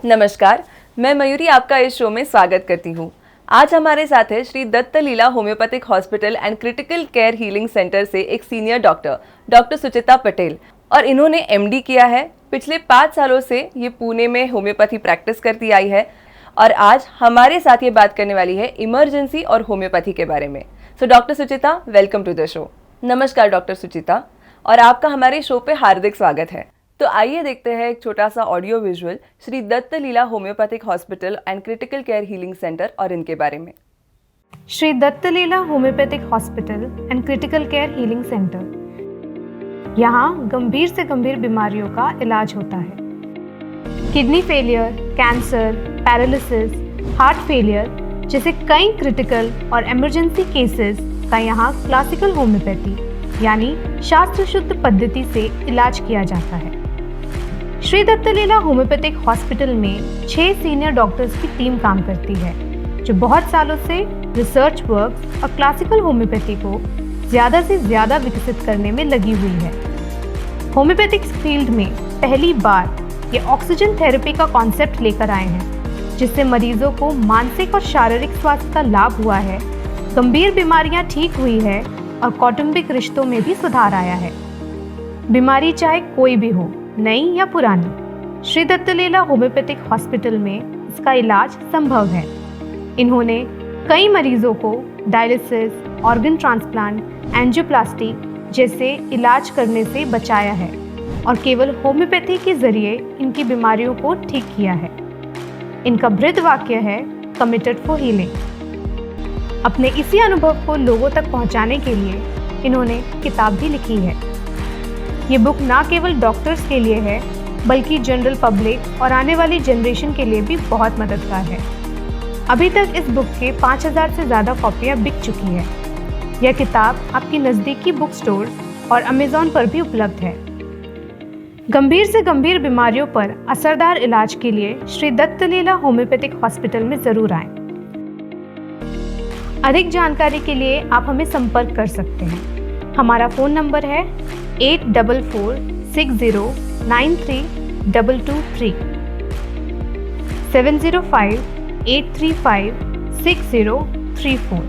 नमस्कार, मैं मयूरी आपका इस शो में स्वागत करती हूँ। आज हमारे साथ है Shri Datta Leela homeopathic hospital and critical care healing centre से एक सीनियर डॉक्टर सुचिता पटेल, और इन्होंने एमडी किया है। पिछले 5 सालों से ये पुणे में होम्योपैथी प्रैक्टिस करती आई है और आज हमारे साथ ये बात करने वाली है इमरजेंसी और होम्योपैथी के बारे में। So doctor Suchita, welcome to the show. नमस्कार डॉक्टर सुचिता, और आपका हमारे शो पे हार्दिक स्वागत है। तो आइए देखते हैं एक छोटा सा audio visual Shri Datta Leela homeopathic hospital and critical care healing centre और इनके बारे में। Shri Datta Leela homeopathic hospital and critical care healing centre. यहाँ गंभीर से गंभीर बीमारियों का इलाज होता है। Kidney failure, cancer, paralysis, heart failure जैसे कई क्रिटिकल और इमरजेंसी केसेस का यहाँ क्लासिकल होम्योपैथी यानी शास्त्र शुद्ध पद्धति से इलाज किया जाता है। श्री दत्त लीला होम्योपैथिक हॉस्पिटल में 6 सीनियर डॉक्टर्स की टीम काम करती है, जो बहुत सालों से रिसर्च वर्क और क्लासिकल होम्योपैथी को ज़्यादा से ज़्यादा विकसित करने में लगी हुई है। होम्योपैथिक फील्ड में पहली बार ये ऑक्सीजन थेरेपी का कॉन्सेप्ट लेकर आए हैं, जिससे मरीजों को मानसिक और शारीरिक स्वास्थ्य का लाभ हुआ है, गंभीर बीमारियां ठीक हुई है और कौटुंबिक रिश्तों में भी सुधार आया है। बीमारी चाहे कोई भी हो, नई या पुरानी, श्री दत्त लीला होम्योपैथिक हॉस्पिटल में इसका इलाज संभव है। इन्होंने कई मरीजों को डायलिसिस, ऑर्गन ट्रांसप्लांट, एंजियोप्लास्टी जैसे इलाज करने से बचाया है और केवल होम्योपैथी के जरिए इनकी बीमारियों को ठीक किया है। इनका बृहद वाक्य है, कमिटेड फॉर हीलिंग। अपने इसी अनुभव को लोगों तक पहुंचाने के लिए इन्होंने किताब भी लिखी है। ये बुक ना केवल डॉक्टर्स के लिए है, बल्कि जनरल पब्लिक और आने वाली जनरेशन के लिए भी बहुत मददगार है। अभी तक इस बुक के 5000 से ज़्यादा कॉपियाँ बिक चुकी है। यह किताब आपकी नज़दीकी बुक स्टोर और अमेज़ॉन पर भी उपलब्ध है। गंभीर से गंभीर बीमारियों पर असरदार इलाज के लिए श्री दत्त लीला होम्योपैथिक हॉस्पिटल में ज़रूर आएं। अधिक जानकारी के लिए आप हमें संपर्क कर सकते हैं। हमारा फ़ोन नंबर है 8446093223 705-835-6034।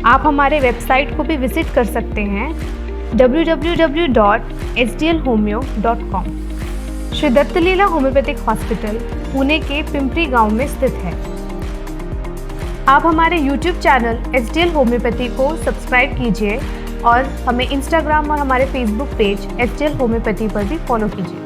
आप हमारे वेबसाइट को भी विजिट कर सकते हैं www.sdlhomeo.com। Shri Datta Leela homeopathic hospital Pune के पिंपरी गांव में स्थित है। आप हमारे YouTube चैनल SDL होम्योपैथी को सब्सक्राइब कीजिए और हमें इंस्टाग्राम और हमारे फेसबुक पेज SDL होम्योपैथी पर भी फॉलो कीजिए।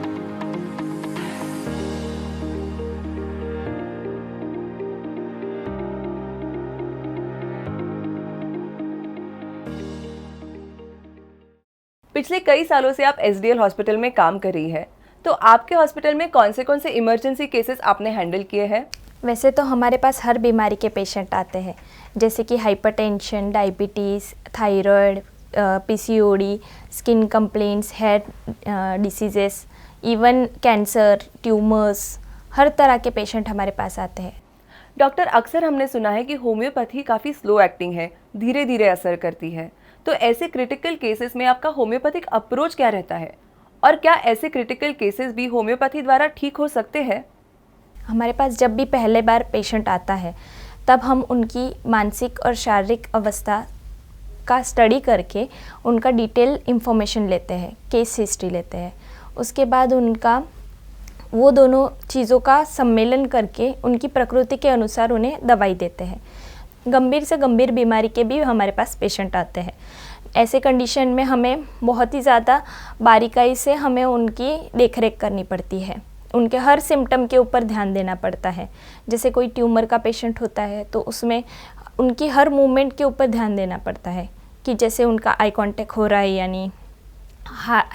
पिछले कई सालों से आप SDL हॉस्पिटल में काम कर रही है, तो आपके हॉस्पिटल में कौन से इमरजेंसी केसेस आपने हैंडल किए हैं? वैसे तो हमारे पास हर बीमारी के पेशेंट आते हैं, जैसे कि hypertension, diabetes, thyroid, PCOD, skin complaints, hair diseases, even cancer, tumours, हर तरह के पेशेंट हमारे पास आते हैं। डॉक्टर, अक्सर हमने सुना है कि होम्योपैथी काफ़ी स्लो एक्टिंग है, धीरे धीरे असर करती है। तो ऐसे क्रिटिकल केसेस में आपका होम्योपैथिक अप्रोच क्या रहता है, और क्या ऐसे क्रिटिकल केसेस भी होम्योपैथी द्वारा ठीक हो सकते हैं? हमारे पास जब भी पहले बार पेशेंट आता है, तब हम उनकी मानसिक और शारीरिक अवस्था का स्टडी करके उनका डिटेल इंफॉर्मेशन लेते हैं, केस हिस्ट्री लेते हैं। उसके बाद उनका वो दोनों चीज़ों का सम्मेलन करके उनकी प्रकृति के अनुसार उन्हें दवाई देते हैं। गंभीर से गंभीर बीमारी के भी हमारे पास पेशेंट आते हैं। ऐसे कंडीशन में हमें बहुत ही ज़्यादा बारीकाई से हमें उनकी देखरेख करनी पड़ती है। उनके हर सिम्टम के ऊपर ध्यान देना पड़ता है। जैसे कोई ट्यूमर का पेशेंट होता है तो उसमें उनकी हर मूवमेंट के ऊपर ध्यान देना पड़ता है कि जैसे उनका आई कांटेक्ट हो रहा है, यानी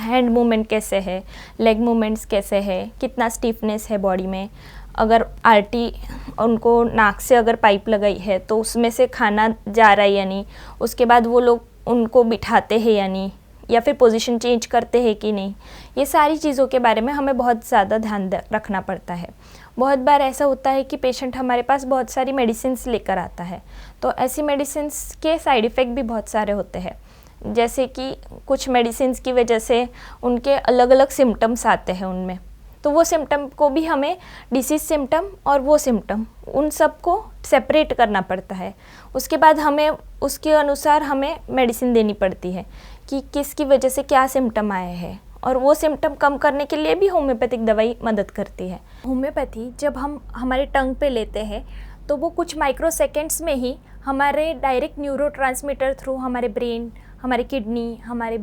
हैंड मूवमेंट कैसे है, लेग मूवमेंट्स कैसे है, कितना स्टिफनेस है बॉडी में। अगर आरटी उनको नाक से अगर पाइप लगाई है तो उसमें से खाना जा रहा है या नहीं, उसके बाद वो लोग उनको बिठाते हैं या नहीं, या फिर पोजीशन चेंज करते हैं कि नहीं, ये सारी चीज़ों के बारे में हमें बहुत ज़्यादा ध्यान रखना पड़ता है। बहुत बार ऐसा होता है कि पेशेंट हमारे पास बहुत सारी मेडिसिन्स लेकर आता है, तो ऐसी मेडिसिन्स के साइड इफ़ेक्ट भी बहुत सारे होते हैं। जैसे कि कुछ मेडिसिन्स की वजह से उनके अलग अलग सिम्टम्स आते हैं उनमें, तो वो सिम्टम को भी हमें डिसीज सिम्टम और वो सिम्टम उन सब को सेपरेट करना पड़ता है। उसके बाद हमें उसके अनुसार हमें मेडिसिन देनी पड़ती है कि किसकी वजह से क्या सिम्टम आए हैं, और वो सिम्टम कम करने के लिए भी होम्योपैथिक दवाई मदद करती है। होम्योपैथी जब हम हमारे टंग पे लेते हैं तो वो कुछ माइक्रो सेकेंड्स में ही हमारे डायरेक्ट न्यूरोट्रांसमीटर थ्रू हमारे ब्रेन, हमारे किडनी, हमारे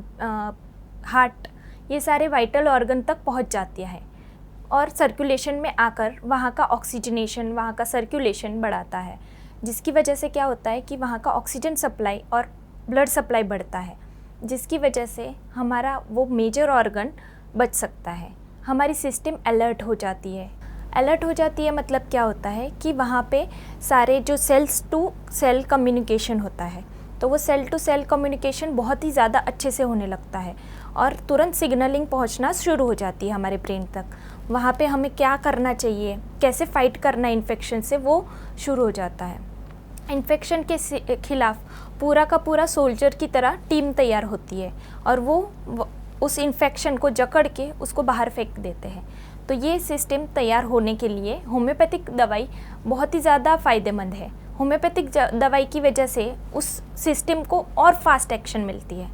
हार्ट, ये सारे वाइटल ऑर्गन तक पहुंच जाती है और सर्कुलेशन में आकर वहाँ का ऑक्सीजनेशन, वहाँ का सर्कुलेशन बढ़ाता है, जिसकी वजह से क्या होता है कि वहाँ का ऑक्सीजन सप्लाई और ब्लड सप्लाई बढ़ता है, जिसकी वजह से हमारा वो मेजर ऑर्गन बच सकता है। हमारी सिस्टम अलर्ट हो जाती है। अलर्ट हो जाती है मतलब क्या होता है कि वहाँ पे सारे जो सेल्स टू सेल कम्युनिकेशन होता है, तो वो सेल टू सेल कम्युनिकेशन बहुत ही ज़्यादा अच्छे से होने लगता है और तुरंत सिग्नलिंग पहुँचना शुरू हो जाती है हमारे ब्रेन तक। वहाँ पे हमें क्या करना चाहिए, कैसे फाइट करना है इन्फेक्शन से, वो शुरू हो जाता है। इन्फेक्शन के खिलाफ पूरा का पूरा सोल्जर की तरह टीम तैयार होती है और वो उस इन्फेक्शन को जकड़ के उसको बाहर फेंक देते हैं। तो ये सिस्टम तैयार होने के लिए होम्योपैथिक दवाई बहुत ही ज़्यादा फ़ायदेमंद है। होम्योपैथिक दवाई की वजह से उस सिस्टम को और फास्ट एक्शन मिलती है।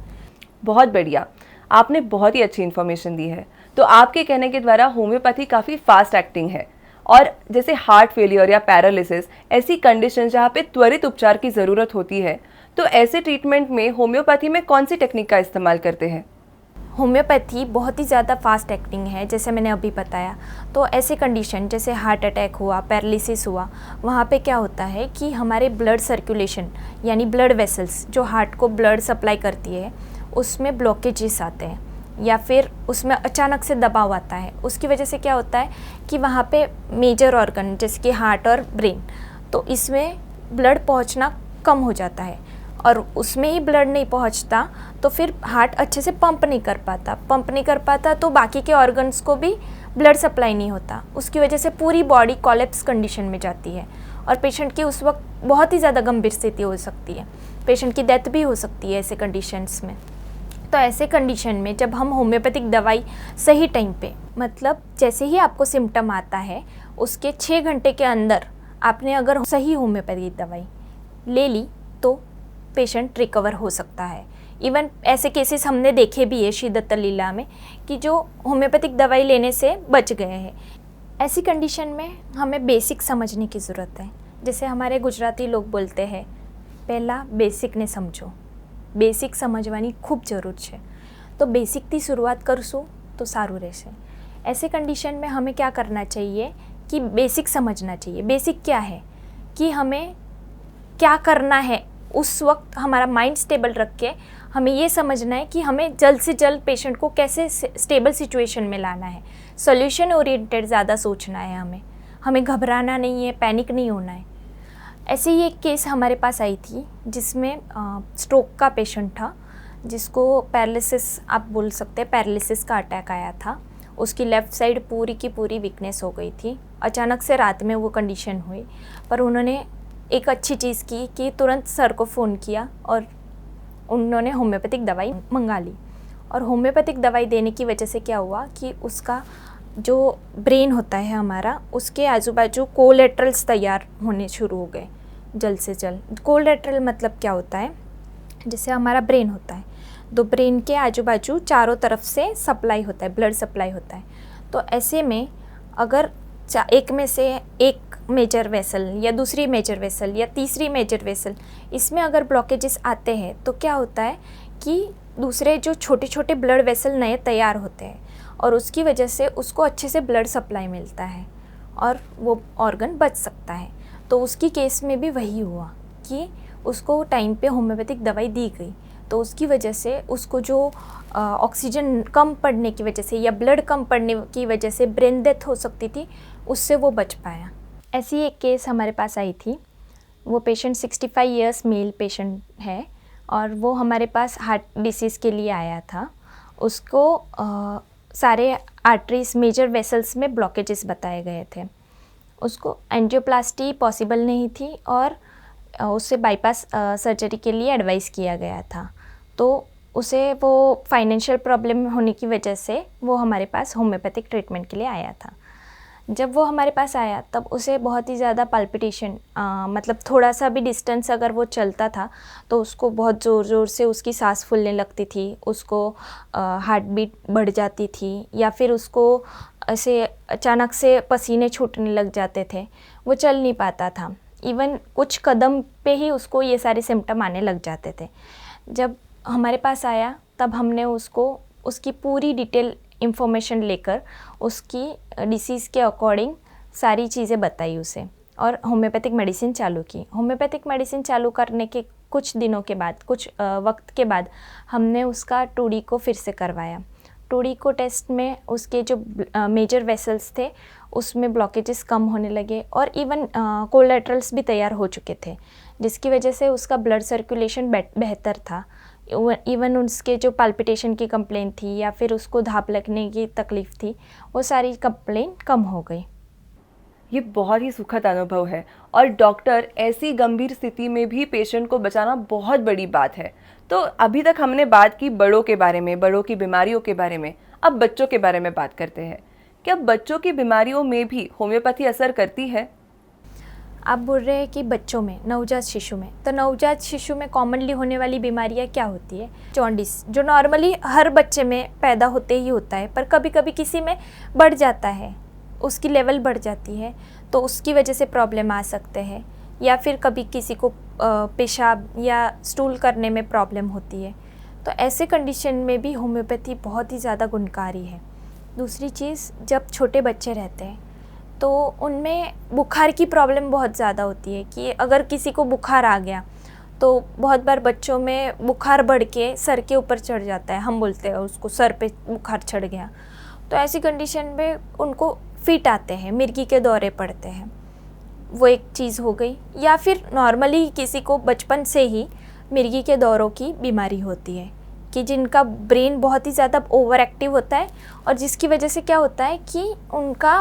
बहुत बढ़िया, आपने बहुत ही अच्छी इन्फॉर्मेशन दी है। तो आपके कहने के द्वारा होम्योपैथी काफ़ी फास्ट एक्टिंग है, और जैसे हार्ट फेलियर या पैरालिसिस, ऐसी कंडीशन जहाँ पे त्वरित उपचार की ज़रूरत होती है, तो ऐसे ट्रीटमेंट में होम्योपैथी में कौन सी टेक्निक का इस्तेमाल करते हैं? होम्योपैथी बहुत ही ज़्यादा फास्ट एक्टिंग है, जैसे मैंने अभी बताया। तो ऐसे कंडीशन जैसे हार्ट अटैक हुआ, पैरालिसिस हुआ, वहाँ पे क्या होता है कि हमारे ब्लड सर्कुलेशन यानी ब्लड वेसल्स जो हार्ट को ब्लड सप्लाई करती है, उसमें ब्लॉकेजेस आते हैं या फिर उसमें अचानक से दबाव आता है। उसकी वजह से क्या होता है कि वहाँ पे मेजर ऑर्गन जैसे कि हार्ट और ब्रेन, तो इसमें ब्लड पहुँचना कम हो जाता है और उसमें ही ब्लड नहीं पहुंचता तो फिर हार्ट अच्छे से पंप नहीं कर पाता तो बाकी के ऑर्गन्स को भी ब्लड सप्लाई नहीं होता। उसकी वजह से पूरी बॉडी कोलैप्स कंडीशन में जाती है और पेशेंट की उस वक्त बहुत ही ज़्यादा गंभीर स्थिति हो सकती है, पेशेंट की डेथ भी हो सकती है ऐसे कंडीशंस में। तो ऐसे कंडीशन में जब हम होम्योपैथिक दवाई सही टाइम पे, मतलब जैसे ही आपको सिम्टम आता है उसके 6 घंटे के अंदर आपने अगर सही होम्योपैथिक दवाई ले ली तो पेशेंट रिकवर हो सकता है। इवन ऐसे केसेस हमने देखे भी है श्री दत्त लीला में कि जो होम्योपैथिक दवाई लेने से बच गए हैं। ऐसी कंडीशन में हमें बेसिक समझने की ज़रूरत है। जैसे हमारे गुजराती लोग बोलते हैं, पहला बेसिक ने समझो। बेसिक समझवानी खूब जरूर है, तो बेसिकથી शुरुआत करशो तो सारू રહેશે। ऐसे कंडीशन में हमें क्या करना चाहिए कि बेसिक समझना चाहिए। बेसिक क्या है कि हमें क्या करना है, उस वक्त हमारा माइंड स्टेबल रख के हमें ये समझना है कि हमें जल्द से जल्द पेशेंट को कैसे स्टेबल सिचुएशन में लाना है। सॉल्यूशन ओरिएंटेड ज़्यादा सोचना है, हमें घबराना नहीं है, पैनिक नहीं होना है। ऐसे ही एक केस हमारे पास आई थी जिसमें स्ट्रोक का पेशेंट था, जिसको पैरालिसिस आप बोल सकते हैं, पैरालिसिस का अटैक आया था। उसकी लेफ़्ट साइड पूरी की पूरी वीकनेस हो गई थी। अचानक से रात में वो कंडीशन हुई, पर उन्होंने एक अच्छी चीज़ की कि तुरंत सर को फ़ोन किया और उन्होंने होम्योपैथिक दवाई मंगा ली। और होम्योपैथिक दवाई देने की वजह से क्या हुआ कि उसका जो ब्रेन होता है हमारा, उसके आजू बाजू कोलेटरल्स तैयार होने शुरू हो गए जल्द से जल्द। कोलेटरल मतलब क्या होता है, जैसे हमारा ब्रेन होता है तो ब्रेन के आजू बाजू चारों तरफ से सप्लाई होता है, ब्लड सप्लाई होता है। तो ऐसे में अगर एक में से एक मेजर वेसल या दूसरी मेजर वेसल या तीसरी मेजर वेसल, इसमें अगर ब्लॉकेजेस आते हैं तो क्या होता है कि दूसरे जो छोटे छोटे ब्लड वेसल नए तैयार होते हैं और उसकी वजह से उसको अच्छे से ब्लड सप्लाई मिलता है और वो ऑर्गन बच सकता है। तो उसकी केस में भी वही हुआ कि उसको टाइम पे होम्योपैथिक दवाई दी गई, तो उसकी वजह से उसको जो ऑक्सीजन कम पड़ने की वजह से या ब्लड कम पड़ने की वजह से ब्रेन डेथ हो सकती थी, उससे वो बच पाया। ऐसी एक केस हमारे पास आई थी। वो पेशेंट 65 इयर्स मेल पेशेंट है और वो हमारे पास हार्ट डिसीज़ के लिए आया था। उसको सारे आर्टरीज मेजर वेसल्स में ब्लॉकेजेस बताए गए थे। उसको एंजियोप्लास्टी पॉसिबल नहीं थी और उससे बाईपास सर्जरी के लिए एडवाइस किया गया था। तो उसे वो फाइनेंशियल प्रॉब्लम होने की वजह से वो हमारे पास होम्योपैथिक ट्रीटमेंट के लिए आया था। जब वो हमारे पास आया तब उसे बहुत ही ज़्यादा पाल्पिटेशन, मतलब थोड़ा सा भी डिस्टेंस अगर वो चलता था तो उसको बहुत ज़ोर ज़ोर से उसकी सांस फूलने लगती थी, उसको हार्ट बीट बढ़ जाती थी, या फिर उसको ऐसे अचानक से पसीने छूटने लग जाते थे, वो चल नहीं पाता था। इवन कुछ कदम पे ही उसको ये सारे सिम्टम आने लग जाते थे। जब हमारे पास आया तब हमने उसको उसकी पूरी डिटेल इंफॉर्मेशन लेकर उसकी डिसीज़ के अकॉर्डिंग सारी चीज़ें बताई उसे और होम्योपैथिक मेडिसिन चालू की। होम्योपैथिक मेडिसिन चालू करने के कुछ दिनों के बाद, कुछ वक्त के बाद हमने उसका 2D को फिर से करवाया। 2D को टेस्ट में उसके जो मेजर वेसल्स थे उसमें ब्लॉकेजेस कम होने लगे और इवन कोलैटरल्स भी तैयार हो चुके थे, जिसकी वजह से उसका ब्लड सर्कुलेशन बेहतर था। इवन उसके जो पाल्पिटेशन की कंप्लेंट थी या फिर उसको धाप लगने की तकलीफ़ थी, वो सारी कंप्लेंट कम हो गई। ये बहुत ही सुखद अनुभव है और डॉक्टर ऐसी गंभीर स्थिति में भी पेशेंट को बचाना बहुत बड़ी बात है। तो अभी तक हमने बात की बड़ों के बारे में, बड़ों की बीमारियों के बारे में, अब बच्चों के बारे में बात करते हैं। क्या बच्चों की बीमारियों में भी होम्योपैथी असर करती है? आप बोल रहे हैं कि बच्चों में, नवजात शिशु में, तो नवजात शिशु में कॉमनली होने वाली बीमारियां क्या होती है? जॉन्डिस, जो नॉर्मली हर बच्चे में पैदा होते ही होता है, पर कभी कभी किसी में बढ़ जाता है, उसकी लेवल बढ़ जाती है, तो उसकी वजह से प्रॉब्लम आ सकते हैं। या फिर कभी किसी को पेशाब या स्टूल करने में प्रॉब्लम होती है, तो ऐसे कंडीशन में भी होम्योपैथी बहुत ही ज़्यादा गुणकारी है। दूसरी चीज़, जब छोटे बच्चे रहते हैं तो उनमें बुखार की प्रॉब्लम बहुत ज़्यादा होती है कि अगर किसी को बुखार आ गया तो बहुत बार बच्चों में बुखार बढ़ के सर के ऊपर चढ़ जाता है, हम बोलते हैं उसको सर पे बुखार चढ़ गया। तो ऐसी कंडीशन में उनको फिट आते हैं, मिर्गी के दौरे पड़ते हैं, वो एक चीज़ हो गई। या फिर नॉर्मली किसी को बचपन से ही मिर्गी के दौरों की बीमारी होती है कि जिनका ब्रेन बहुत ही ज़्यादा ओवर एक्टिव होता है और जिसकी वजह से क्या होता है कि उनका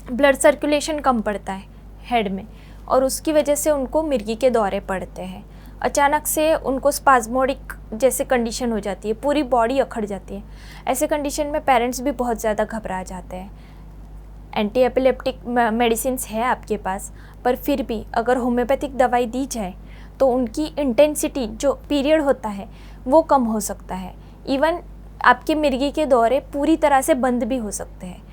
ब्लड सर्कुलेशन कम पड़ता है हेड में और उसकी वजह से उनको मिर्गी के दौरे पड़ते हैं। अचानक से उनको स्पाज्मोडिक जैसे कंडीशन हो जाती है, पूरी बॉडी अखड़ जाती है। ऐसे कंडीशन में पेरेंट्स भी बहुत ज़्यादा घबरा जाते हैं। एंटी एपिलेप्टिक मेडिसिन्स है आपके पास, पर फिर भी अगर होम्योपैथिक दवाई दी जाए तो उनकी इंटेंसिटी, जो पीरियड होता है, वो कम हो सकता है। इवन आपके मिर्गी के दौरे पूरी तरह से बंद भी हो सकते हैं।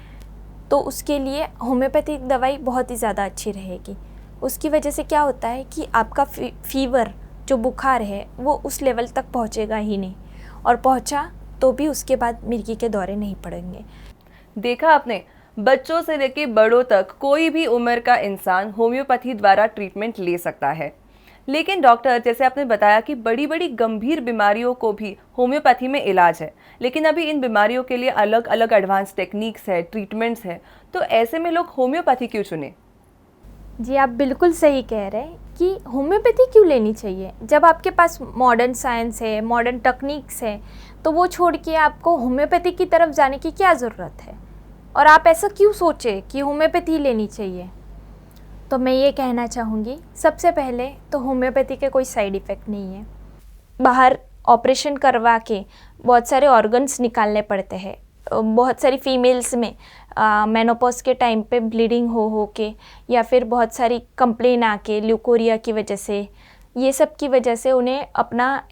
तो उसके लिए होम्योपैथिक दवाई बहुत ही ज़्यादा अच्छी रहेगी। उसकी वजह से क्या होता है कि आपका फीवर, जो बुखार है, वो उस लेवल तक पहुंचेगा ही नहीं, और पहुंचा तो भी उसके बाद मिर्गी के दौरे नहीं पड़ेंगे। देखा आपने, बच्चों से लेकर बड़ों तक कोई भी उम्र का इंसान होम्योपैथी द्वारा ट्रीटमेंट ले सकता है। लेकिन डॉक्टर, जैसे आपने बताया कि बड़ी बड़ी गंभीर बीमारियों को भी होम्योपैथी में इलाज है, लेकिन अभी इन बीमारियों के लिए अलग अलग एडवांस टेक्निक्स है, ट्रीटमेंट्स है, तो ऐसे में लोग होम्योपैथी क्यों चुने? जी, आप बिल्कुल सही कह रहे हैं कि होम्योपैथी क्यों लेनी चाहिए। जब आपके पास मॉडर्न साइंस है, मॉडर्न टेक्निक्स है, तो वो छोड़ के आपको होम्योपैथी की तरफ जाने की क्या ज़रूरत है, और आप ऐसा क्यों सोचे कि होम्योपैथी लेनी चाहिए? तो मैं ये कहना चाहूँगी, सबसे पहले तो होम्योपैथी के कोई साइड इफ़ेक्ट नहीं है। बाहर ऑपरेशन करवा के बहुत सारे ऑर्गन्स निकालने पड़ते हैं। बहुत सारी फीमेल्स में मेनोपॉज के टाइम पे ब्लीडिंग हो के, या फिर बहुत सारी कंप्लेन आके ल्यूकोरिया की वजह से, ये सब की वजह से उन्हें अपना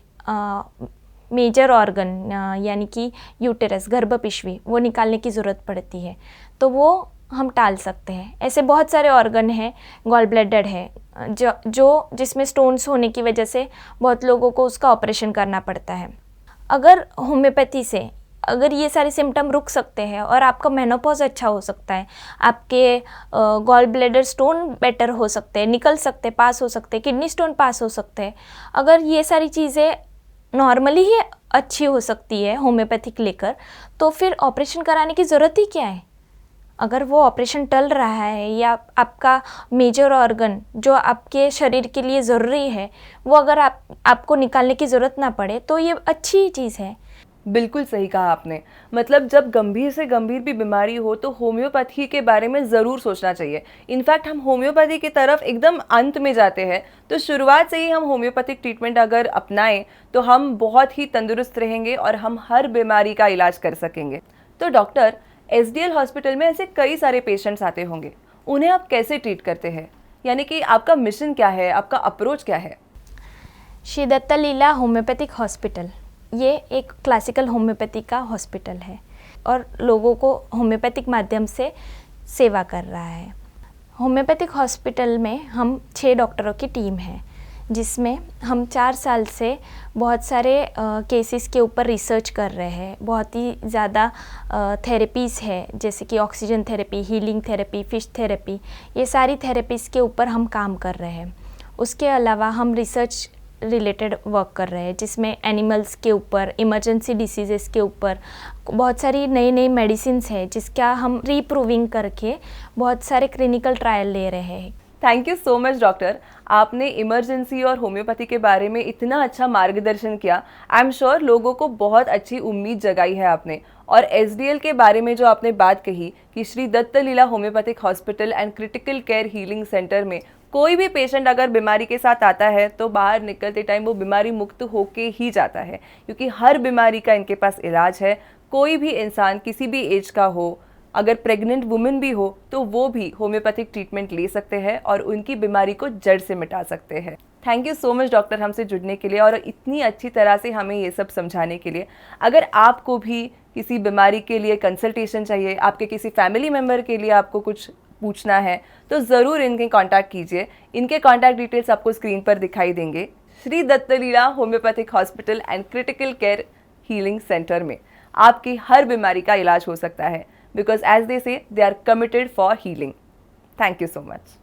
मेजर ऑर्गन यानी कि यूटेरस, गर्भपिशवी, वो निकालने की ज़रूरत पड़ती है। तो वो हम टाल सकते हैं। ऐसे बहुत सारे ऑर्गन हैं, गॉल ब्लैडर है जो जिसमें स्टोन्स होने की वजह से बहुत लोगों को उसका ऑपरेशन करना पड़ता है। अगर होम्योपैथी से अगर ये सारे सिम्टम रुक सकते हैं और आपका मेनोपॉज अच्छा हो सकता है, आपके गॉल ब्लैडर स्टोन बेटर हो सकते हैं, निकल सकते, पास हो सकते हैं, किडनी स्टोन पास हो सकते हैं, अगर ये सारी चीज़ें नॉर्मली ही अच्छी हो सकती है होम्योपैथिक लेकर, तो फिर ऑपरेशन कराने की ज़रूरत ही क्या है? अगर वो ऑपरेशन टल रहा है या आपका मेजर ऑर्गन जो आपके शरीर के लिए ज़रूरी है वो अगर आपको निकालने की ज़रूरत ना पड़े, तो ये अच्छी चीज़ है। बिल्कुल सही कहा आपने। मतलब जब गंभीर से गंभीर भी बीमारी हो तो होम्योपैथी के बारे में ज़रूर सोचना चाहिए। इनफैक्ट हम होम्योपैथी की तरफ एकदम अंत में जाते हैं, तो शुरुआत से ही हम होम्योपैथिक ट्रीटमेंट अगर अपनाएं तो हम बहुत ही तंदुरुस्त रहेंगे और हम हर बीमारी का इलाज कर सकेंगे। तो डॉक्टर, एसडीएल हॉस्पिटल में ऐसे कई सारे पेशेंट्स आते होंगे, उन्हें आप कैसे ट्रीट करते हैं? यानी कि आपका मिशन क्या है, आपका अप्रोच क्या है? श्री दत्तलीला होम्योपैथिक हॉस्पिटल ये एक क्लासिकल होम्योपैथी का हॉस्पिटल है और लोगों को होम्योपैथिक माध्यम से सेवा कर रहा है। होम्योपैथिक हॉस्पिटल में हम 6 डॉक्टरों की टीम है, जिसमें हम 4 साल से बहुत सारे केसेस के ऊपर रिसर्च कर रहे हैं। बहुत ही ज़्यादा थेरेपीज़ है, जैसे कि oxygen therapy, healing therapy, fish therapy, ये सारी थेरेपीज़ के ऊपर हम काम कर रहे हैं। उसके अलावा हम रिसर्च रिलेटेड वर्क कर रहे हैं, जिसमें एनिमल्स के ऊपर, इमरजेंसी डिसीज़ेस के ऊपर बहुत सारी नई नई मेडिसिन्स है, जिसका हम रीप्रूविंग करके बहुत सारे क्लिनिकल ट्रायल ले रहे हैं। Thank you so much doctor, आपने इमरजेंसी और होम्योपैथी के बारे में इतना अच्छा मार्गदर्शन किया। आई एम श्योर लोगों को बहुत अच्छी उम्मीद जगाई है आपने। और एसडीएल के बारे में जो आपने बात कही कि Shri Dattaleela homeopathic hospital and critical care healing centre में कोई भी पेशेंट अगर बीमारी के साथ आता है तो बाहर निकलते टाइम वो बीमारी मुक्त होके ही जाता है, क्योंकि हर बीमारी का इनके पास इलाज है। कोई भी इंसान किसी भी एज का हो, अगर प्रेग्नेंट वुमेन भी हो तो वो भी होम्योपैथिक ट्रीटमेंट ले सकते हैं और उनकी बीमारी को जड़ से मिटा सकते हैं। Thank you so much doctor हमसे जुड़ने के लिए और इतनी अच्छी तरह से हमें ये सब समझाने के लिए। अगर आपको भी किसी बीमारी के लिए कंसल्टेशन चाहिए, आपके किसी फैमिली मेम्बर के लिए आपको कुछ पूछना है, तो ज़रूर इनके कांटेक्ट कीजिए। इनके कांटेक्ट डिटेल्स आपको स्क्रीन पर दिखाई देंगे। Shri Dattaleela homeopathic hospital and critical care healing centre में आपकी हर बीमारी का इलाज हो सकता है, because as they say they are committed for healing. Thank you so much.